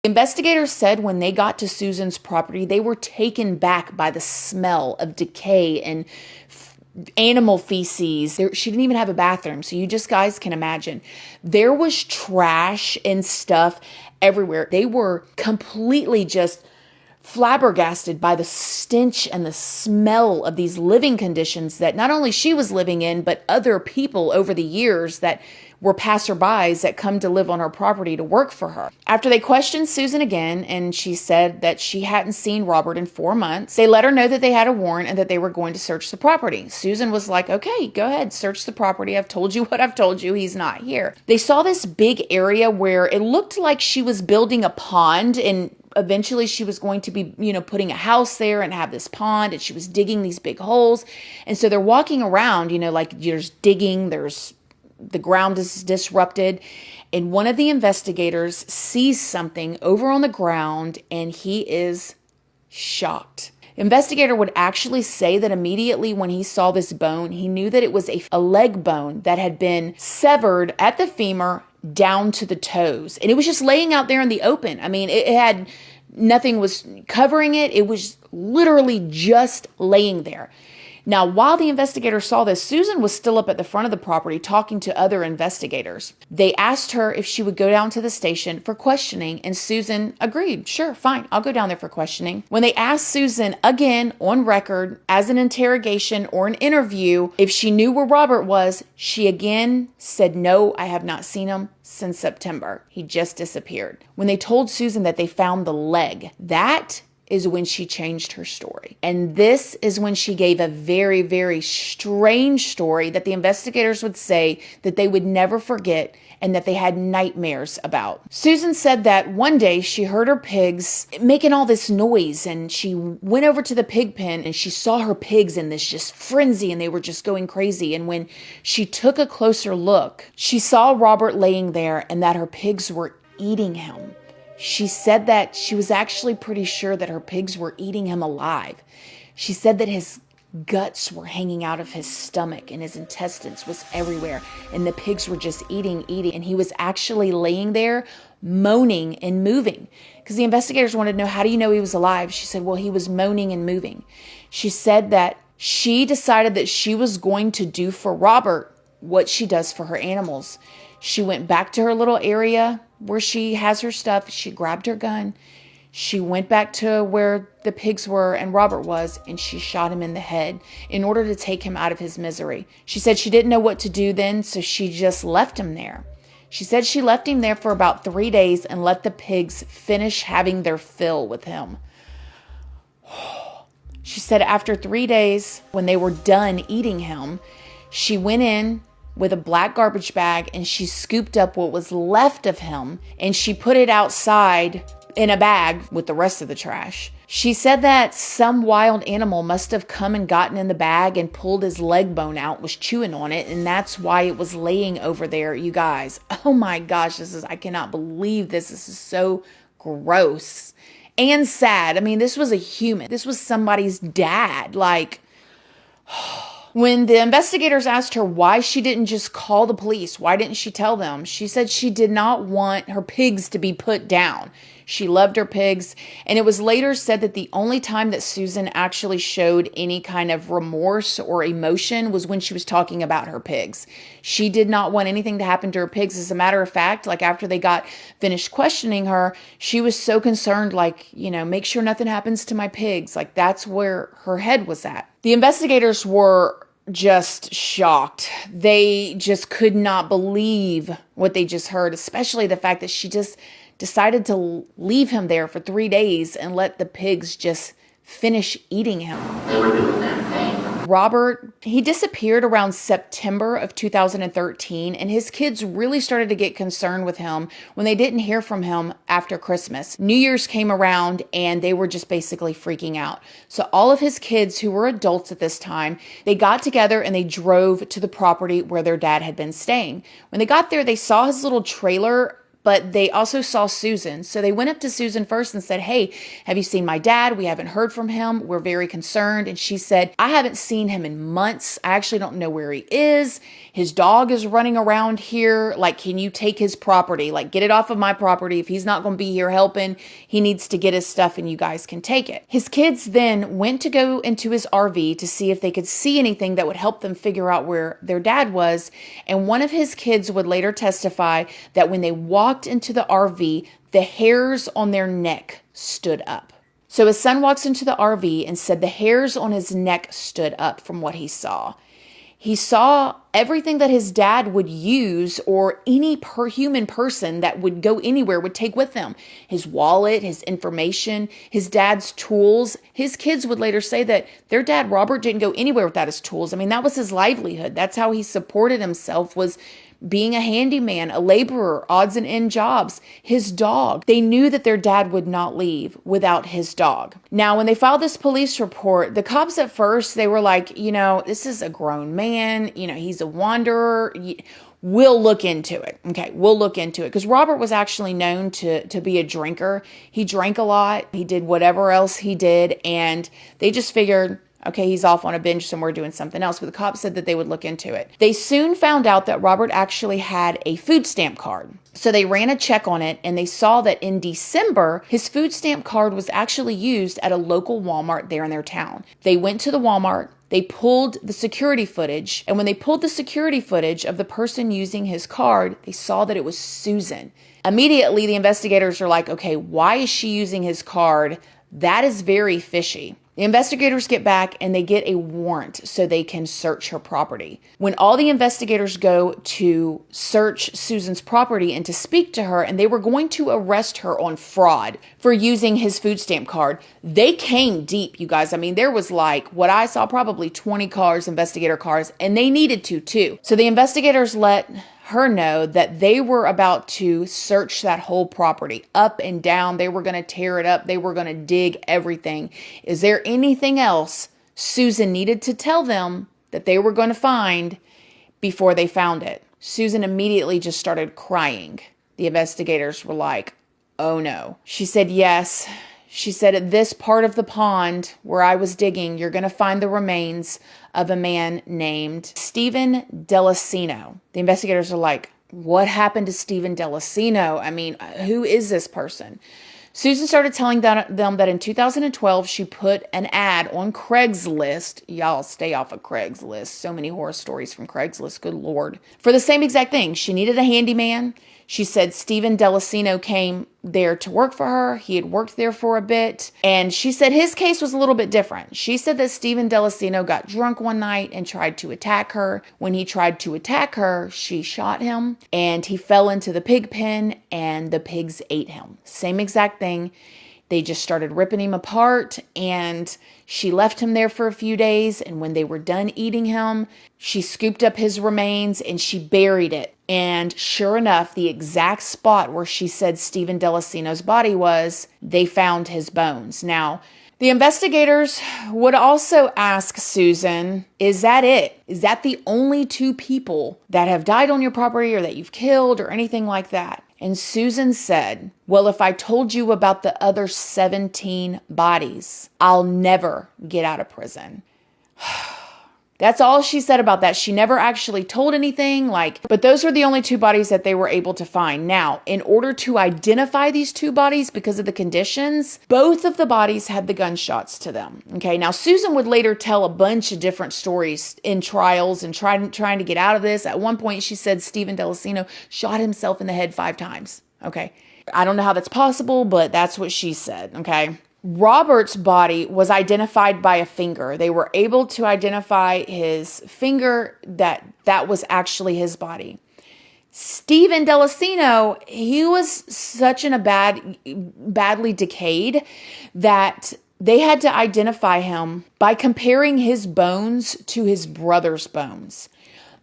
Investigators said when they got to Susan's property, they were taken back by the smell of decay and animal feces. She didn't even have a bathroom, so you just guys can imagine. There was trash and stuff everywhere. They were completely just flabbergasted by the stench and the smell of these living conditions that not only she was living in, but other people over the years that were passerbys that come to live on her property to work for her. After they questioned Susan again, and she said that she hadn't seen Robert in 4 months, they let her know that they had a warrant and that they were going to search the property. Susan was like, okay, go ahead, search the property. I've told you what I've told you. He's not here. They saw this big area where it looked like she was building a pond, and eventually she was going to be, putting a house there and have this pond, and she was digging these big holes. And so they're walking around, like there's digging, the ground is disrupted, and one of the investigators sees something over on the ground, and he is shocked. Investigator would actually say that immediately when he saw this bone, he knew that it was a leg bone that had been severed at the femur down to the toes, and it was just laying out there in the open. I mean, it had nothing was covering it. It was literally just laying there. Now, while the investigator saw this, Susan was still up at the front of the property talking to other investigators. They asked her if she would go down to the station for questioning, and Susan agreed. Sure, fine, I'll go down there for questioning. When they asked Susan again on record as an interrogation or an interview if she knew where Robert was, she again said, no, I have not seen him since September. He just disappeared. When they told Susan that they found the leg, that is when she changed her story. And this is when she gave a very, very strange story that the investigators would say that they would never forget and that they had nightmares about. Susan said that one day she heard her pigs making all this noise, and she went over to the pig pen and she saw her pigs in this just frenzy, and they were just going crazy. And when she took a closer look, she saw Robert laying there and that her pigs were eating him. She said that she was actually pretty sure that her pigs were eating him alive. She said that his guts were hanging out of his stomach and his intestines was everywhere, and the pigs were just eating, and he was actually laying there moaning and moving. Because the investigators wanted to know, how do you know he was alive? She said, well, he was moaning and moving. She said that she decided that she was going to do for Robert what she does for her animals. She went back to her little area where she has her stuff. She grabbed her gun. She went back to where the pigs were and Robert was, and she shot him in the head in order to take him out of his misery. She said she didn't know what to do then, so she just left him there. She said she left him there for about 3 days and let the pigs finish having their fill with him. She said after 3 days, when they were done eating him, she went in with a black garbage bag and she scooped up what was left of him and she put it outside in a bag with the rest of the trash. She said that some wild animal must have come and gotten in the bag and pulled his leg bone out, was chewing on it, and that's why it was laying over there, you guys. Oh my gosh, I cannot believe this. This is so gross and sad. I mean, this was a human. This was somebody's dad. When the investigators asked her why she didn't just call the police, why didn't she tell them? She said she did not want her pigs to be put down. She loved her pigs, and it was later said that the only time that Susan actually showed any kind of remorse or emotion was when she was talking about her pigs. She did not want anything to happen to her pigs. As a matter of fact, after they got finished questioning her, she was so concerned, make sure nothing happens to my pigs. That's where her head was at. The investigators were just shocked. They just could not believe what they just heard, especially the fact that she just decided to leave him there for 3 days and let the pigs just finish eating him. They were doing their thing. Robert, he disappeared around September of 2013, and his kids really started to get concerned with him when they didn't hear from him after Christmas. New Year's came around, and they were just basically freaking out. So all of his kids, who were adults at this time, they got together and they drove to the property where their dad had been staying. When they got there, they saw his little trailer but they also saw Susan. So they went up to Susan first and said, hey, have you seen my dad? We haven't heard from him. We're very concerned. And she said, I haven't seen him in months. I actually don't know where he is. His dog is running around here. Like, can you take his property? Like, get it off of my property. If he's not going to be here helping, he needs to get his stuff and you guys can take it. His kids then went to go into his RV to see if they could see anything that would help them figure out where their dad was. And one of his kids would later testify that when they walked into the RV, the hairs on their neck stood up. So his son walks into the RV and said the hairs on his neck stood up from what he saw. He saw everything that his dad would use, or any human person that would go anywhere would take with them. His wallet, his information, his dad's tools. His kids would later say that their dad, Robert, didn't go anywhere without his tools. I mean, that was his livelihood. That's how he supported himself, was being a handyman, a laborer, odds and end jobs. His dog. They knew that their dad would not leave without his dog. Now, when they filed this police report, the cops at first, they were like, this is a grown man. He's a wanderer. We'll look into it. Okay, we'll look into it. Because Robert was actually known to be a drinker. He drank a lot. He did whatever else he did. And they just figured, okay, he's off on a binge somewhere doing something else. But the cops said that they would look into it. They soon found out that Robert actually had a food stamp card. So they ran a check on it and they saw that in December, his food stamp card was actually used at a local Walmart there in their town. They went to the Walmart. They pulled the security footage. And when they pulled the security footage of the person using his card, they saw that it was Susan. Immediately, the investigators are like, okay, why is she using his card? That is very fishy. The investigators get back and they get a warrant so they can search her property. When all the investigators go to search Susan's property and to speak to her, and they were going to arrest her on fraud for using his food stamp card, they came deep, you guys. I mean, there was like what I saw, probably 20 cars, investigator cars, and they needed to too. So the investigators let her know that they were about to search that whole property up and down. They were going to tear it up. They were going to dig everything. Is there anything else Susan needed to tell them that they were going to find before they found it? Susan immediately just started crying. The investigators were like, oh no. She said, yes. She said, at this part of the pond where I was digging, you're going to find the remains of a man named Stephen Delacino. The investigators are like, what happened to Stephen Delacino? I mean, who is this person? Susan started telling them that in 2012, she put an ad on Craigslist. Y'all stay off of Craigslist. So many horror stories from Craigslist. Good Lord. For the same exact thing. She needed a handyman. She said Stephen Delacino came there to work for her. He had worked there for a bit. And she said his case was a little bit different. She said that Stephen Delacino got drunk one night and tried to attack her. When he tried to attack her, she shot him and he fell into the pig pen and the pigs ate him. Same exact thing. They just started ripping him apart and she left him there for a few days. And when they were done eating him, she scooped up his remains and she buried it. And sure enough, the exact spot where she said Stephen Delacino's body was, they found his bones. Now, the investigators would also ask Susan, is that it? Is that the only two people that have died on your property or that you've killed or anything like that? And Susan said, well, if I told you about the other 17 bodies, I'll never get out of prison. That's all she said about that. She never actually told anything, but those were the only two bodies that they were able to find. Now, in order to identify these two bodies because of the conditions, both of the bodies had the gunshots to them. Okay, now Susan would later tell a bunch of different stories in trials and trying to get out of this. At one point, she said Stephen Delacino shot himself in the head 5 times. Okay, I don't know how that's possible, but that's what she said. Okay. Robert's body was identified by a finger. They were able to identify his finger that was actually his body. Stephen Delacino, he was such in a badly decayed that they had to identify him by comparing his bones to his brother's bones.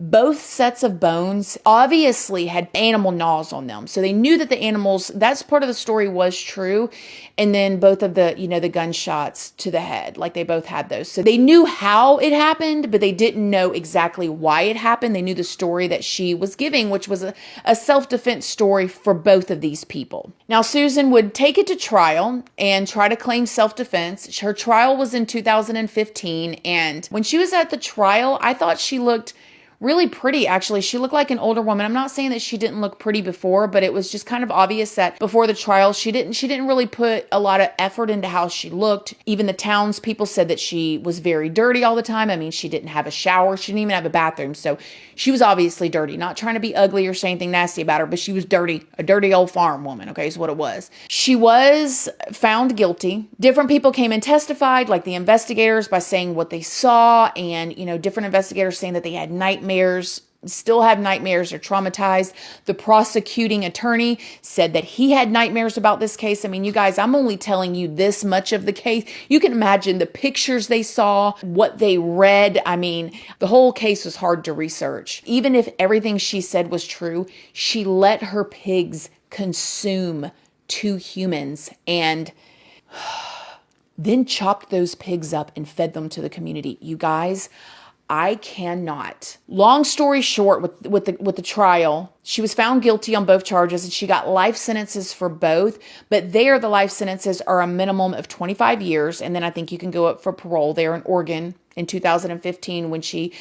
Both sets of bones obviously had animal gnaws on them. So they knew that the animals, that's part of the story, was true. And then both of the, the gunshots to the head, like they both had those. So they knew how it happened, but they didn't know exactly why it happened. They knew the story that she was giving, which was a self-defense story for both of these people. Now, Susan would take it to trial and try to claim self-defense. Her trial was in 2015. And when she was at the trial, I thought she looked really pretty, actually. She looked like an older woman. I'm not saying that she didn't look pretty before, but it was just kind of obvious that before the trial, she didn't really put a lot of effort into how she looked. Even the townspeople said that she was very dirty all the time. I mean, she didn't have a shower. She didn't even have a bathroom. So she was obviously dirty. Not trying to be ugly or say anything nasty about her, but she was dirty. A dirty old farm woman, okay, is what it was. She was found guilty. Different people came and testified, like the investigators, by saying what they saw, and, different investigators saying that they had nightmares, still have nightmares, or traumatized. The prosecuting attorney said that he had nightmares about this case. I mean, you guys, I'm only telling you this much of the case. You can imagine the pictures they saw, what they read. I mean, the whole case was hard to research. Even if everything she said was true, she let her pigs consume 2 humans and then chopped those pigs up and fed them to the community. You guys, I cannot. Long story short, with the trial, she was found guilty on both charges and she got life sentences for both. But the life sentences are a minimum of 25 years. And then I think you can go up for parole there in Oregon in 2015 when she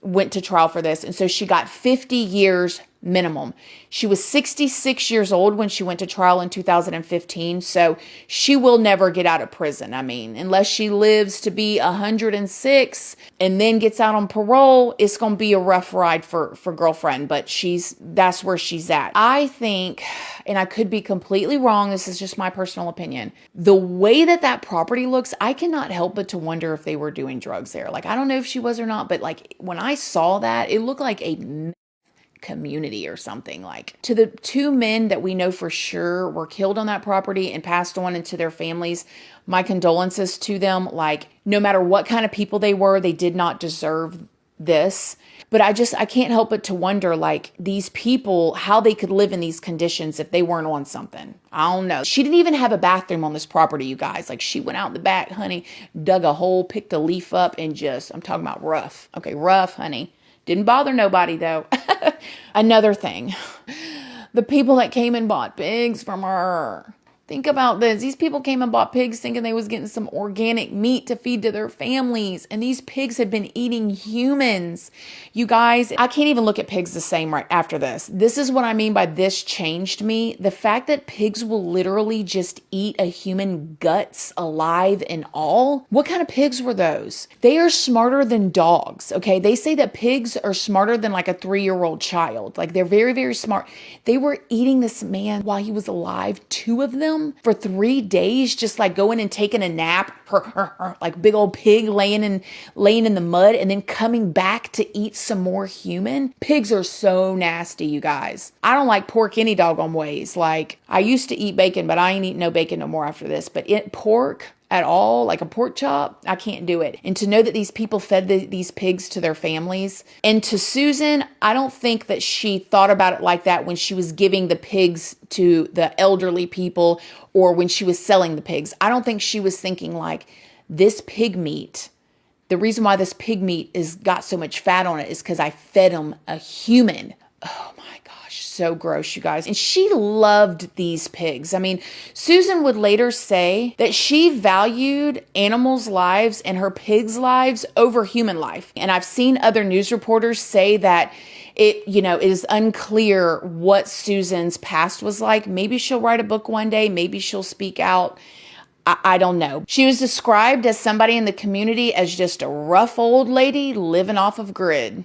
went to trial for this. And so she got 50 years minimum. She was 66 years old when she went to trial in 2015. So she will never get out of prison. I mean, unless she lives to be 106 and then gets out on parole, it's going to be a rough ride for girlfriend, but that's where she's at. I think, and I could be completely wrong, this is just my personal opinion, the way that property looks, I cannot help but to wonder if they were doing drugs there. Like, I don't know if she was or not, but like when I saw that, it looked like a community or something. Like, to the 2 men that we know for sure were killed on that property and passed on into their families, my condolences to them. Like, no matter what kind of people they were, they did not deserve this. But I can't help but to wonder, like, these people, how they could live in these conditions if they weren't on something. I don't know. She didn't even have a bathroom on this property, you guys. Like, she went out in the back, honey, dug a hole, picked a leaf up, and I'm talking about rough. Okay, rough, honey. Didn't bother nobody, though. Another thing, the people that came and bought pigs from her. Think about this. These people came and bought pigs thinking they was getting some organic meat to feed to their families. And these pigs had been eating humans. You guys, I can't even look at pigs the same right after this. This is what I mean by this changed me. The fact that pigs will literally just eat a human guts alive and all. What kind of pigs were those? They are smarter than dogs. Okay. They say that pigs are smarter than like a 3-year-old child. Like, they're very, very smart. They were eating this man while he was alive, 2 of them. For 3 days, just like going and taking a nap, like big old pig laying in the mud, and then coming back to eat some more human. Pigs are so nasty, you guys. I don't like pork any doggone ways. Like, I used to eat bacon, but I ain't eating no bacon no more after this. But pork at all, like a pork chop, I can't do it. And to know that these people fed these pigs to their families. And to Susan, I don't think that she thought about it like that when she was giving the pigs to the elderly people or when she was selling the pigs. I don't think she was thinking like, this pig meat, the reason why this pig meat got so much fat on it is because I fed them a human. Oh my gosh, so gross, you guys. And she loved these pigs. I mean, Susan would later say that she valued animals' lives and her pigs' lives over human life. And I've seen other news reporters say that it is unclear what Susan's past was like. Maybe she'll write a book one day. Maybe she'll speak out. I don't know. She was described as somebody in the community as just a rough old lady living off of grid.